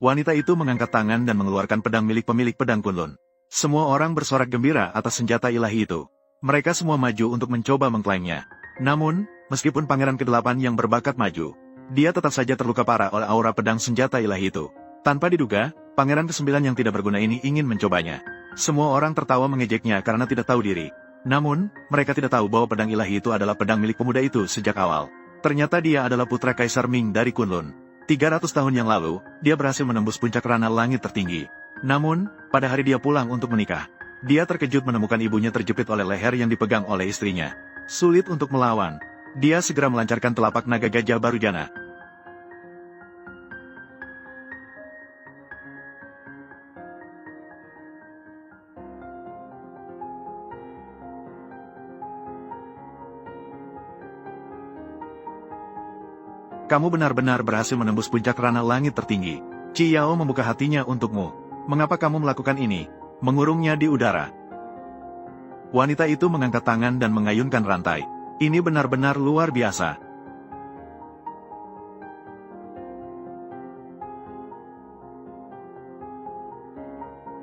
Wanita itu mengangkat tangan dan mengeluarkan pedang milik pemilik pedang Kunlun. Semua orang bersorak gembira atas senjata ilahi itu. Mereka semua maju untuk mencoba mengklaimnya. Namun, meskipun pangeran ke-8 yang berbakat maju, dia tetap saja terluka parah oleh aura pedang senjata ilahi itu. Tanpa diduga, pangeran ke-9 yang tidak berguna ini ingin mencobanya. Semua orang tertawa mengejeknya karena tidak tahu diri. Namun, mereka tidak tahu bahwa pedang ilahi itu adalah pedang milik pemuda itu sejak awal. Ternyata dia adalah putra Kaisar Ming dari Kunlun. 300 tahun yang lalu, dia berhasil menembus puncak ranah langit tertinggi. Namun, pada hari dia pulang untuk menikah, dia terkejut menemukan ibunya terjepit oleh leher yang dipegang oleh istrinya. Sulit untuk melawan. Dia segera melancarkan telapak naga gajah Barujana. Kamu benar-benar berhasil menembus puncak ranah langit tertinggi. Qi Yao membuka hatinya untukmu. Mengapa kamu melakukan ini? Mengurungnya di udara. Wanita itu mengangkat tangan dan mengayunkan rantai. Ini benar-benar luar biasa.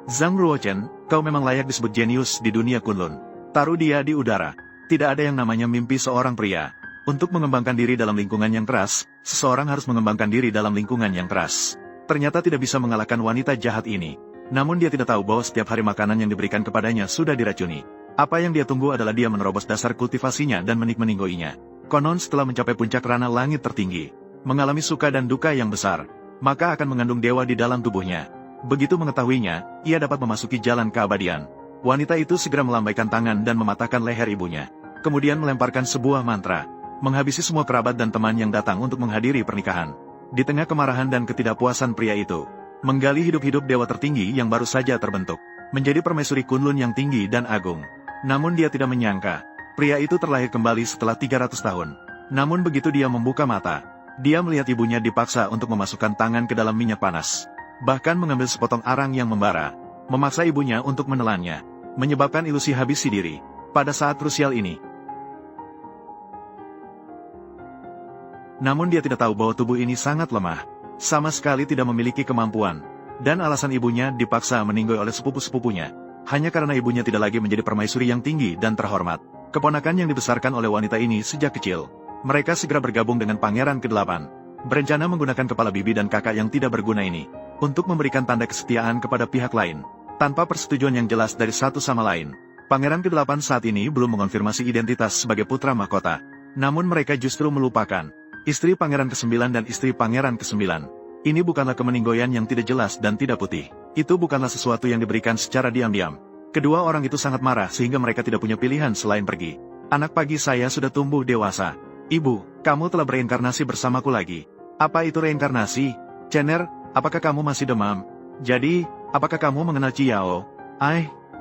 Zhang Ruochen, kau memang layak disebut jenius di dunia Kunlun. Taruh dia di udara. Tidak ada yang namanya mimpi seorang pria. Untuk mengembangkan diri dalam lingkungan yang keras, seseorang harus mengembangkan diri dalam lingkungan yang keras. Ternyata tidak bisa mengalahkan wanita jahat ini. Namun dia tidak tahu bahwa setiap hari makanan yang diberikan kepadanya sudah diracuni. Apa yang dia tunggu adalah dia menerobos dasar kultivasinya dan menik-meninggoinya. Konon setelah mencapai puncak ranah langit tertinggi, mengalami suka dan duka yang besar, maka akan mengandung dewa di dalam tubuhnya. Begitu mengetahuinya, ia dapat memasuki jalan keabadian. Wanita itu segera melambaikan tangan dan mematahkan leher ibunya. Kemudian melemparkan sebuah mantra, menghabisi semua kerabat dan teman yang datang untuk menghadiri pernikahan. Di tengah kemarahan dan ketidakpuasan pria itu, menggali hidup-hidup dewa tertinggi yang baru saja terbentuk, menjadi permaisuri Kunlun yang tinggi dan agung. Namun dia tidak menyangka, pria itu terlahir kembali setelah 300 tahun. Namun begitu dia membuka mata, dia melihat ibunya dipaksa untuk memasukkan tangan ke dalam minyak panas. Bahkan mengambil sepotong arang yang membara, memaksa ibunya untuk menelannya, menyebabkan ilusi habisi diri. Pada saat krusial ini, namun dia tidak tahu bahwa tubuh ini sangat lemah, sama sekali tidak memiliki kemampuan, dan alasan ibunya dipaksa meninggoy oleh sepupu-sepupunya, hanya karena ibunya tidak lagi menjadi permaisuri yang tinggi dan terhormat. Keponakan yang dibesarkan oleh wanita ini sejak kecil, mereka segera bergabung dengan pangeran ke-8, berencana menggunakan kepala bibi dan kakak yang tidak berguna ini, untuk memberikan tanda kesetiaan kepada pihak lain, tanpa persetujuan yang jelas dari satu sama lain. Pangeran ke-8 saat ini belum mengonfirmasi identitas sebagai putra mahkota, namun mereka justru melupakan istri pangeran ke-9 dan istri pangeran ke-9. Ini bukanlah kemeninggoyan yang tidak jelas dan tidak putih. Itu bukanlah sesuatu yang diberikan secara diam-diam. Kedua orang itu sangat marah sehingga mereka tidak punya pilihan selain pergi. Anak pagi saya sudah tumbuh dewasa. Ibu, kamu telah bereinkarnasi bersamaku lagi. Apa itu reinkarnasi? Cener, apakah kamu masih demam? Jadi, apakah kamu mengenal Qi Yao?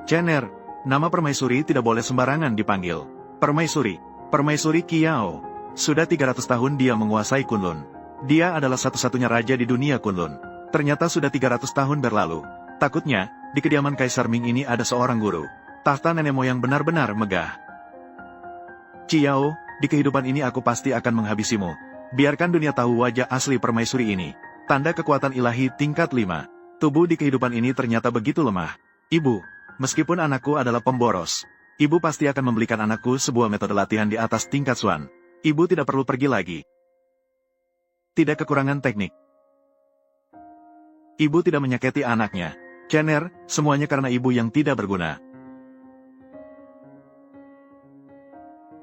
Cener, nama permaisuri tidak boleh sembarangan dipanggil. Permaisuri Qi Yao. Sudah 300 tahun dia menguasai Kunlun. Dia adalah satu-satunya raja di dunia Kunlun. Ternyata sudah 300 tahun berlalu. Takutnya, di kediaman Kaisar Ming ini ada seorang guru. Tahta nenek moyang benar-benar megah. Qi Yao, di kehidupan ini aku pasti akan menghabisimu. Biarkan dunia tahu wajah asli permaisuri ini. Tanda kekuatan ilahi tingkat 5. Tubuh di kehidupan ini ternyata begitu lemah. Ibu, meskipun anakku adalah pemboros, ibu pasti akan membelikan anakku sebuah metode latihan di atas tingkat Xuan. Ibu tidak perlu pergi lagi. Tidak kekurangan teknik. Ibu tidak menyakiti anaknya. Cener, semuanya karena ibu yang tidak berguna.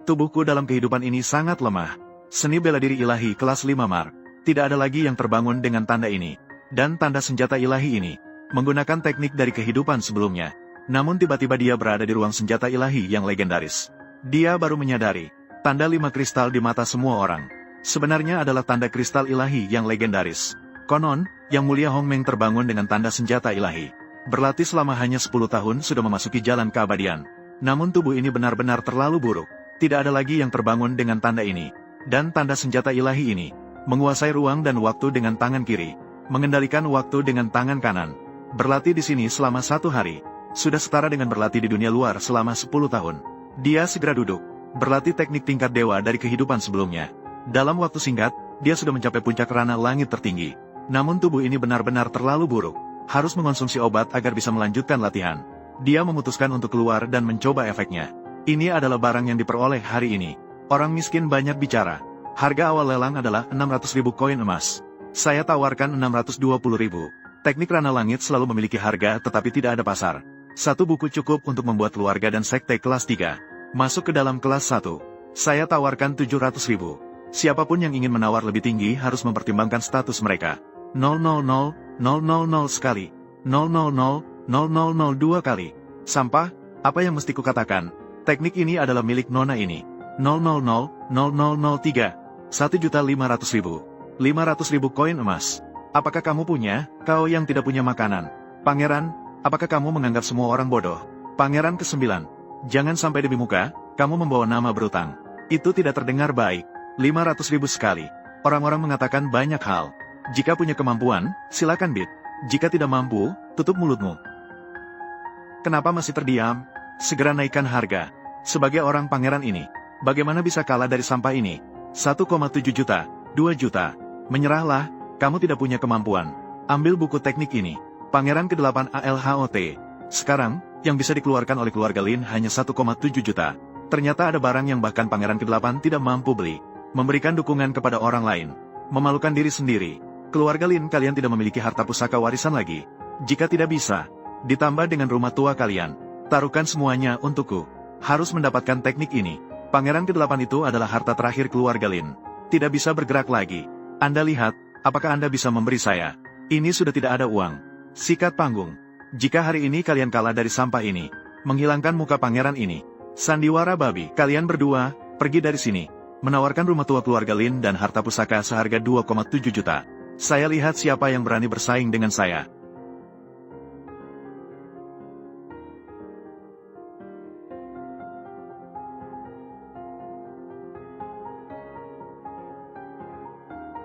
Tubuhku dalam kehidupan ini sangat lemah. Seni bela diri ilahi kelas 5 mark. Tidak ada lagi yang terbangun dengan tanda ini. Dan tanda senjata ilahi ini, menggunakan teknik dari kehidupan sebelumnya. Namun tiba-tiba dia berada di ruang senjata ilahi yang legendaris. Dia baru menyadari, tanda 5 kristal di mata semua orang sebenarnya adalah tanda kristal ilahi yang legendaris. Konon, Yang Mulia Hong Meng terbangun dengan tanda senjata ilahi. Berlatih selama hanya 10 tahun sudah memasuki jalan keabadian. Namun tubuh ini benar-benar terlalu buruk. Tidak ada lagi yang terbangun dengan tanda ini. Dan tanda senjata ilahi ini, menguasai ruang dan waktu dengan tangan kiri, mengendalikan waktu dengan tangan kanan. Berlatih di sini selama 1 hari, sudah setara dengan berlatih di dunia luar selama 10 tahun. Dia segera duduk, berlatih teknik tingkat dewa dari kehidupan sebelumnya. Dalam waktu singkat, dia sudah mencapai puncak ranah langit tertinggi. Namun tubuh ini benar-benar terlalu buruk. Harus mengonsumsi obat agar bisa melanjutkan latihan. Dia memutuskan untuk keluar dan mencoba efeknya. Ini adalah barang yang diperoleh hari ini. Orang miskin banyak bicara. Harga awal lelang adalah 600.000 koin emas. Saya tawarkan 620.000. Teknik Rana Langit selalu memiliki harga tetapi tidak ada pasar. Satu buku cukup untuk membuat keluarga dan sekte kelas 3. Masuk ke dalam kelas 1. Saya tawarkan 700.000. Siapapun yang ingin menawar lebih tinggi harus mempertimbangkan status mereka. 000, 000 sekali. 000, 0002 kali. Sampah, apa yang mesti kukatakan? Teknik ini adalah milik nona ini. 000, 0003. 1.500.000. 500.000 koin emas. Apakah kamu punya, kau yang tidak punya makanan? Pangeran, apakah kamu menganggap semua orang bodoh? Pangeran ke-9. Jangan sampai di muka, kamu membawa nama berutang. Itu tidak terdengar baik. 500.000 sekali. Orang-orang mengatakan banyak hal. Jika punya kemampuan, silakan bid. Jika tidak mampu, tutup mulutmu. Kenapa masih terdiam? Segera naikkan harga. Sebagai orang pangeran ini, bagaimana bisa kalah dari sampah ini? 1,7 juta, 2 juta. Menyerahlah, kamu tidak punya kemampuan. Ambil buku teknik ini. Pangeran ke-8 ALHOT. Sekarang, yang bisa dikeluarkan oleh keluarga Lin hanya 1,7 juta. Ternyata ada barang yang bahkan Pangeran ke-8 tidak mampu beli. Memberikan dukungan kepada orang lain. Memalukan diri sendiri. Keluarga Lin, kalian tidak memiliki harta pusaka warisan lagi. Jika tidak bisa, ditambah dengan rumah tua kalian. Taruhkan semuanya untukku. Harus mendapatkan teknik ini. Pangeran ke-8 itu adalah harta terakhir keluarga Lin. Tidak bisa bergerak lagi. Anda lihat, apakah Anda bisa memberi saya? Ini sudah tidak ada uang. Sikat panggung. Jika hari ini kalian kalah dari sampah ini, menghilangkan muka pangeran ini. Sandiwara babi, kalian berdua, pergi dari sini. Menawarkan rumah tua keluarga Lin dan harta pusaka seharga 2,7 juta. Saya lihat siapa yang berani bersaing dengan saya.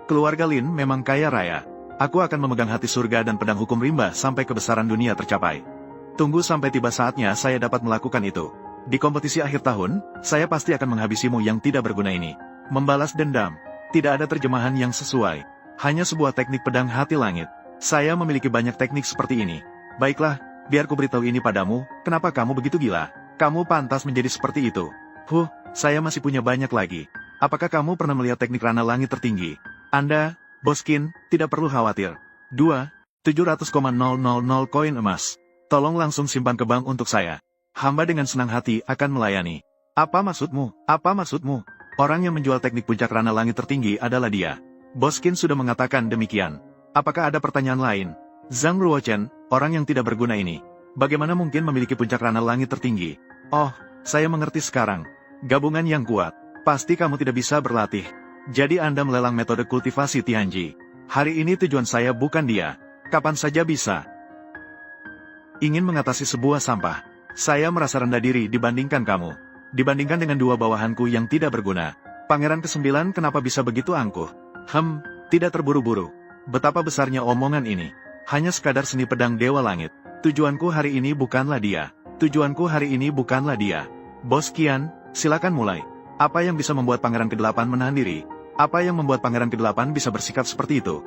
Keluarga Lin memang kaya raya. Aku akan memegang hati surga dan pedang hukum rimba sampai kebesaran dunia tercapai. Tunggu sampai tiba saatnya saya dapat melakukan itu. Di kompetisi akhir tahun, saya pasti akan menghabisimu yang tidak berguna ini. Membalas dendam. Tidak ada terjemahan yang sesuai. Hanya sebuah teknik pedang hati langit. Saya memiliki banyak teknik seperti ini. Baiklah, biar ku beritahu ini padamu, kenapa kamu begitu gila? Kamu pantas menjadi seperti itu. Saya masih punya banyak lagi. Apakah kamu pernah melihat teknik Rana Langit tertinggi? Anda, Boskin, tidak perlu khawatir. 700,000 koin emas. Tolong langsung simpan ke bank untuk saya. Hamba dengan senang hati akan melayani. Apa maksudmu? Apa maksudmu? Orang yang menjual teknik puncak Rana Langit tertinggi adalah dia. Boskin sudah mengatakan demikian. Apakah ada pertanyaan lain? Zhang Ruochen, orang yang tidak berguna ini. Bagaimana mungkin memiliki puncak Rana Langit tertinggi? Oh, saya mengerti sekarang. Gabungan yang kuat. Pasti kamu tidak bisa berlatih. Jadi Anda melelang metode kultivasi Tianji. Hari ini tujuan saya bukan dia. Kapan saja bisa. Ingin mengatasi sebuah sampah. Saya merasa rendah diri dibandingkan kamu. Dibandingkan dengan dua bawahanku yang tidak berguna. Pangeran ke-9 kenapa bisa begitu angkuh? Tidak terburu-buru. Betapa besarnya omongan ini. Hanya sekadar seni pedang Dewa Langit. Tujuanku hari ini bukanlah dia. Tujuanku hari ini bukanlah dia. Bos Qian, silakan mulai. Apa yang bisa membuat Pangeran ke-8 menahan diri? Apa yang membuat Pangeran ke-8 bisa bersikap seperti itu?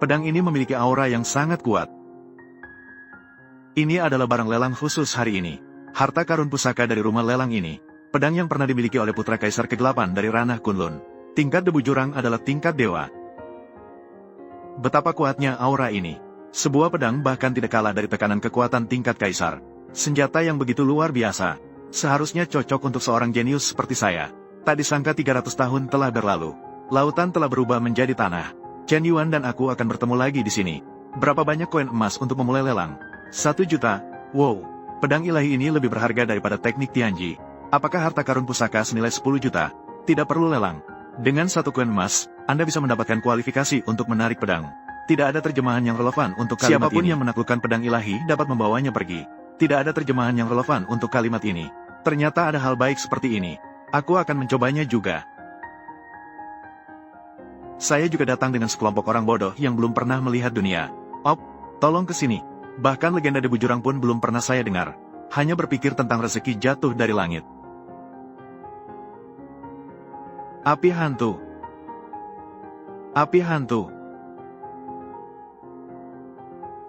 Pedang ini memiliki aura yang sangat kuat. Ini adalah barang lelang khusus hari ini. Harta karun pusaka dari rumah lelang ini. Pedang yang pernah dimiliki oleh putra kaisar ke-8 dari ranah Kunlun. Tingkat debu jurang adalah tingkat dewa. Betapa kuatnya aura ini. Sebuah pedang bahkan tidak kalah dari tekanan kekuatan tingkat kaisar. Senjata yang begitu luar biasa. Seharusnya cocok untuk seorang jenius seperti saya. Tak disangka 300 tahun telah berlalu. Lautan telah berubah menjadi tanah. Chen Yuan dan aku akan bertemu lagi di sini. Berapa banyak koin emas untuk memulai lelang? 1 juta. Wow, pedang ilahi ini lebih berharga daripada teknik Tianji. Apakah harta karun pusaka senilai 10 juta? Tidak perlu lelang. Dengan 1 koin emas, Anda bisa mendapatkan kualifikasi untuk menarik pedang. Tidak ada terjemahan yang relevan untuk kalimat siapapun ini. Yang menaklukkan pedang ilahi dapat membawanya pergi. Tidak ada terjemahan yang relevan untuk kalimat ini. Ternyata ada hal baik seperti ini. Aku akan mencobanya juga. Saya juga datang dengan sekelompok orang bodoh yang belum pernah melihat dunia. Op, tolong ke sini. Bahkan legenda debu jurang pun belum pernah saya dengar. Hanya berpikir tentang rezeki jatuh dari langit. Api hantu. Api hantu.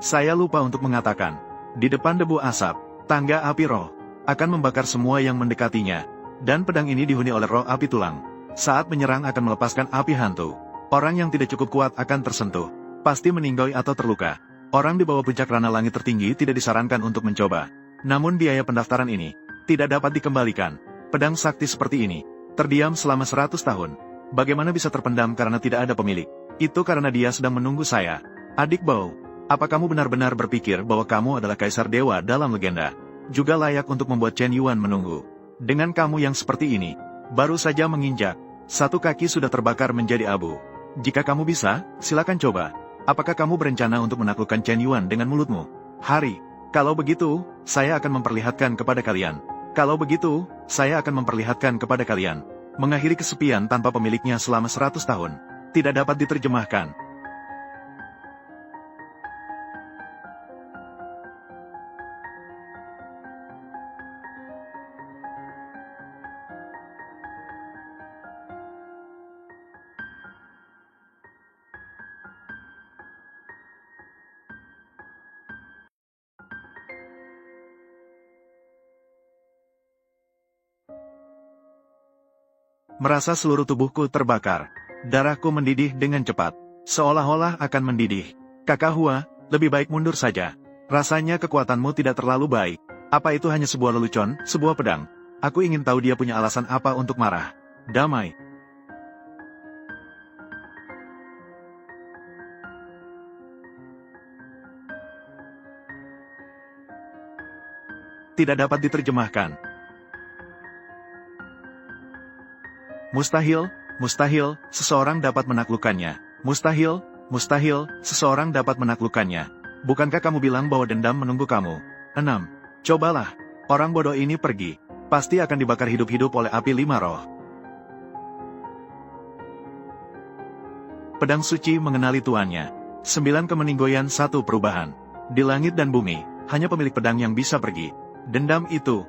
Saya lupa untuk mengatakan, di depan debu asap, tangga api roh, akan membakar semua yang mendekatinya. Dan pedang ini dihuni oleh roh api tulang. Saat menyerang akan melepaskan api hantu. Orang yang tidak cukup kuat akan tersentuh. Pasti meninggoy atau terluka. Orang di bawah puncak ranah langit tertinggi tidak disarankan untuk mencoba. Namun biaya pendaftaran ini tidak dapat dikembalikan. Pedang sakti seperti ini terdiam selama 100 tahun. Bagaimana bisa terpendam karena tidak ada pemilik? Itu karena dia sedang menunggu saya. Adik Bao, apa kamu benar-benar berpikir bahwa kamu adalah kaisar dewa dalam legenda? Juga layak untuk membuat Chen Yuan menunggu. Dengan kamu yang seperti ini, baru saja menginjak, satu kaki sudah terbakar menjadi abu. Jika kamu bisa, silakan coba. Apakah kamu berencana untuk menaklukkan Chen Yuan dengan mulutmu? Hari. Kalau begitu, saya akan memperlihatkan kepada kalian. Kalau begitu, saya akan memperlihatkan kepada kalian. Mengakhiri kesepian tanpa pemiliknya selama 100 tahun. Tidak dapat diterjemahkan. Merasa seluruh tubuhku terbakar. Darahku mendidih dengan cepat. Seolah-olah akan mendidih. Kakak Hua, lebih baik mundur saja. Rasanya kekuatanmu tidak terlalu baik. Apa itu hanya sebuah lelucon, sebuah pedang? Aku ingin tahu dia punya alasan apa untuk marah. Damai. Tidak dapat diterjemahkan. Mustahil, mustahil, seseorang dapat menaklukkannya. Mustahil, mustahil, seseorang dapat menaklukkannya. Bukankah kamu bilang bahwa dendam menunggu kamu? 6. Cobalah. Orang bodoh ini pergi. Pasti akan dibakar hidup-hidup oleh api 5 roh. Pedang suci mengenali tuannya. 9 kemeninggoyan 1 perubahan. Di langit dan bumi, hanya pemilik pedang yang bisa pergi. Dendam itu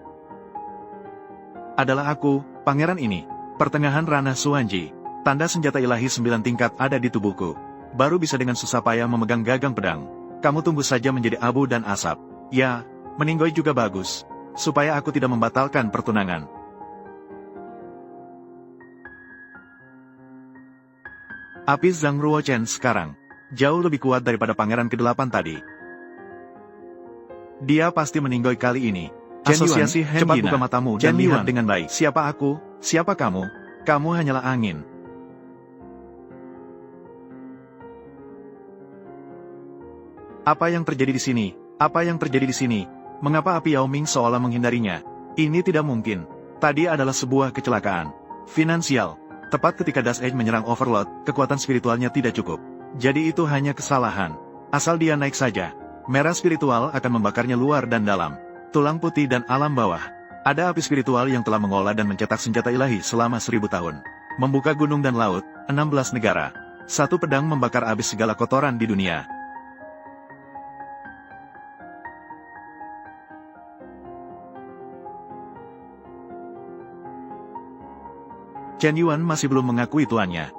adalah aku, pangeran ini. Pertengahan ranah Suanji. Tanda senjata ilahi 9 tingkat ada di tubuhku. Baru bisa dengan susah payah memegang gagang pedang. Kamu tunggu saja menjadi abu dan asap. Ya, meninggoy juga bagus. Supaya aku tidak membatalkan pertunangan. Api Zhang Ruochen sekarang jauh lebih kuat daripada pangeran ke-8 tadi. Dia pasti meninggoy kali ini. Asosiasi Hen cepat buka matamu dan lihat dengan baik. Siapa aku? Siapa kamu? Kamu hanyalah angin. Apa yang terjadi di sini? Apa yang terjadi di sini? Mengapa api Yao Ming seolah menghindarinya? Ini tidak mungkin. Tadi adalah sebuah kecelakaan finansial. Tepat ketika Dash Age menyerang Overlord, kekuatan spiritualnya tidak cukup. Jadi itu hanya kesalahan. Asal dia naik saja. Merah spiritual akan membakarnya luar dan dalam. Tulang putih dan alam bawah. Ada api spiritual yang telah mengolah dan mencetak senjata ilahi selama 1000 tahun. Membuka gunung dan laut, 16 negara. Satu pedang membakar habis segala kotoran di dunia. Chen Yuan masih belum mengakui tuannya.